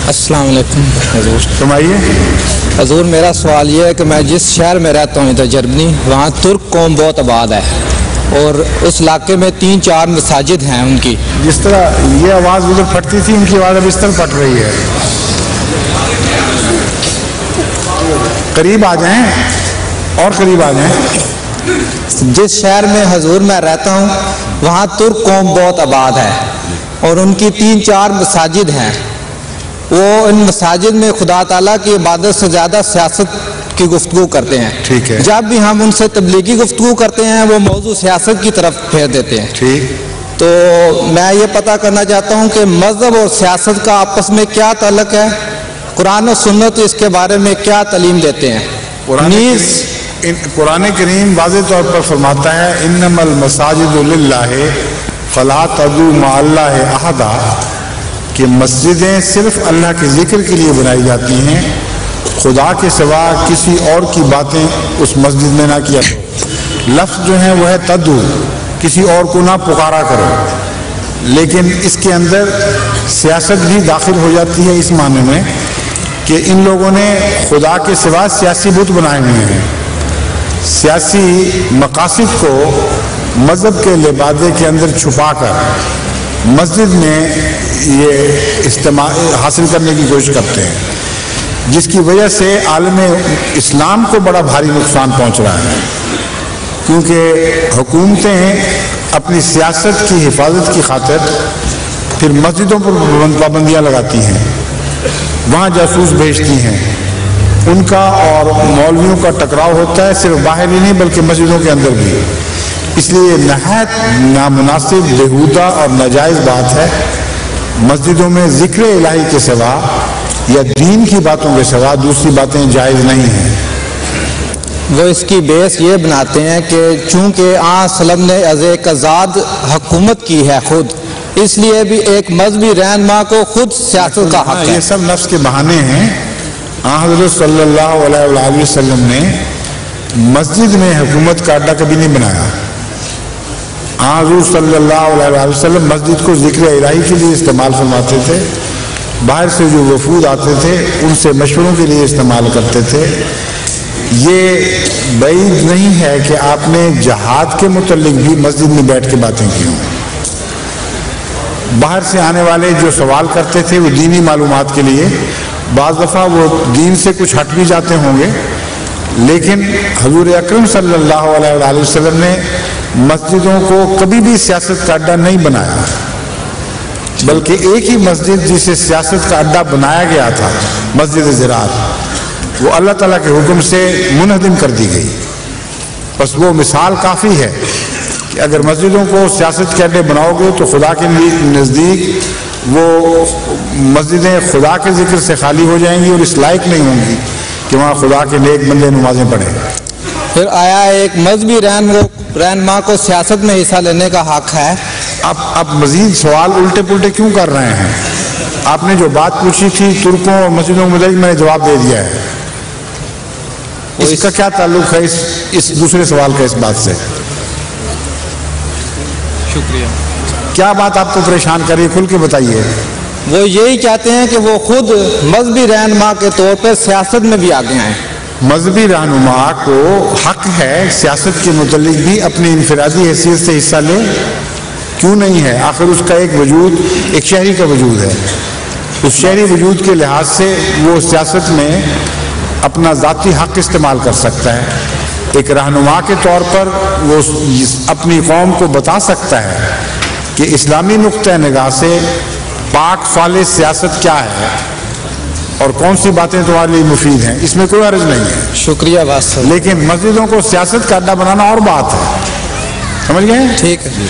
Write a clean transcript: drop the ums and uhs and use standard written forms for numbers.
السلام علیکم حضور. فرمائیے. حضور میرا سوال یہ ہے کہ میں جس شہر میں رہتا ہوں ادھر جرمنی، وہاں ترک قوم بہت آباد ہے اور اس علاقے میں 3-4 مساجد ہیں ان کی. جس طرح یہ آواز ادھر پھٹتی تھی، ان کی آواز اب اس طرح پھٹ رہی ہے. قریب آ جائیں اور قریب آ جائیں. جس شہر میں حضور میں رہتا ہوں وہاں ترک قوم بہت آباد ہے اور ان کی 3-4 مساجد ہیں. وہ ان مساجد میں خدا تعالیٰ کی عبادت سے زیادہ سیاست کی گفتگو کرتے ہیں. ٹھیک ہے. جب بھی ہم ان سے تبلیغی گفتگو کرتے ہیں وہ موضوع سیاست کی طرف پھیر دیتے ہیں. ٹھیک. تو میں یہ پتہ کرنا چاہتا ہوں کہ مذہب اور سیاست کا آپس میں کیا تعلق ہے، قرآن و سنت اس کے بارے میں کیا تعلیم دیتے ہیں. قرآن کریم واضح طور پر فرماتا ہے انما المساجد للہ فلا تدعوا مع اللہ احدا، کہ مسجدیں صرف اللہ کے ذکر کے لیے بنائی جاتی ہیں، خدا کے سوا کسی اور کی باتیں اس مسجد میں نہ کیا کرو. لفظ جو ہے وہ ہے تدعو، کسی اور کو نہ پکارا کرو. لیکن اس کے اندر سیاست بھی داخل ہو جاتی ہے اس معنی میں کہ ان لوگوں نے خدا کے سوا سیاسی بت بنائے ہوئے ہیں. سیاسی مقاصد کو مذہب کے لبادے کے اندر چھپا کر مسجد میں یہ استعمال حاصل کرنے کی کوشش کرتے ہیں، جس کی وجہ سے عالم اسلام کو بڑا بھاری نقصان پہنچ رہا ہے. کیونکہ حکومتیں اپنی سیاست کی حفاظت کی خاطر پھر مسجدوں پر پابندیاں لگاتی ہیں، وہاں جاسوس بھیجتی ہیں. ان کا اور مولویوں کا ٹکراؤ ہوتا ہے، صرف باہر ہی نہیں بلکہ مسجدوں کے اندر بھی. اس لیے نہایت نامناسب، بیہودہ اور ناجائز بات ہے مسجدوں میں ذکر الہی کے سوا یا دین کی باتوں کے سوا دوسری باتیں جائز نہیں ہیں. وہ اس کی بیس یہ بناتے ہیں کہ چونکہ آن صلم نے از ایک آزاد حکومت کی ہے خود، اس لیے بھی ایک مذہبی رہنما کو خود سیاست کا حق ہے. یہ سب نفس کے بہانے ہیں. حضرت صلی اللہ علیہ وسلم نے مسجد میں حکومت کا اڈا کبھی نہیں بنایا. حضور صلی اللہ علیہ وسلم مسجد کو ذکر الہی کے لیے استعمال فرماتے تھے. باہر سے جو وفود آتے تھے ان سے مشوروں کے لیے استعمال کرتے تھے. یہ بعید نہیں ہے کہ آپ نے جہاد کے متعلق بھی مسجد میں بیٹھ کے باتیں کی ہوں. باہر سے آنے والے جو سوال کرتے تھے وہ دینی معلومات کے لیے، بعض دفعہ وہ دین سے کچھ ہٹ بھی جاتے ہوں گے، لیکن حضور اکرم صلی اللہ علیہ وسلم نے مسجدوں کو کبھی بھی سیاست کا اڈا نہیں بنایا، بلکہ ایک ہی مسجد جسے سیاست کا اڈا بنایا گیا تھا، مسجد زراعت، وہ اللہ تعالیٰ کے حکم سے منہدم کر دی گئی. بس وہ مثال کافی ہے کہ اگر مسجدوں کو سیاست کے اڈے بناؤ گے تو خدا کے نزدیک وہ مسجدیں خدا کے ذکر سے خالی ہو جائیں گی اور اس لائق نہیں ہوں گی کہ وہاں خدا کے نیک بندے نمازیں پڑھیں. پھر آیا ایک مذہبی رہنما کو سیاست میں حصہ لینے کا حق ہے؟ آپ مزید سوال الٹے پلٹے کیوں کر رہے ہیں؟ آپ نے جو بات پوچھی تھی ترکوں اور مسجدوں میں میں نے جواب دے دیا ہے. اس کا کیا تعلق ہے اس دوسرے سوال کا اس بات سے؟ شکریہ. کیا بات آپ کو پریشان کر رہی ہے؟ کھل کے بتائیے. وہ یہی چاہتے ہیں کہ وہ خود مذہبی رہنما کے طور پہ سیاست میں بھی آگے آئیں. مذہبی رہنما کو حق ہے سیاست کے متعلق بھی اپنی انفرادی حیثیت سے حصہ لے. کیوں نہیں ہے؟ آخر اس کا ایک وجود ایک شہری کا وجود ہے. اس شہری وجود کے لحاظ سے وہ سیاست میں اپنا ذاتی حق استعمال کر سکتا ہے. ایک رہنما کے طور پر وہ اپنی قوم کو بتا سکتا ہے کہ اسلامی نقطۂ نگاہ سے پاک صالح سیاست کیا ہے اور کون سی باتیں تمہارے لیے مفید ہیں. اس میں کوئی حرج نہیں ہے. شکریہ بات. لیکن مسجدوں کو سیاست کا اڈا بنانا اور بات ہے. سمجھ گئے؟ ٹھیک ہے.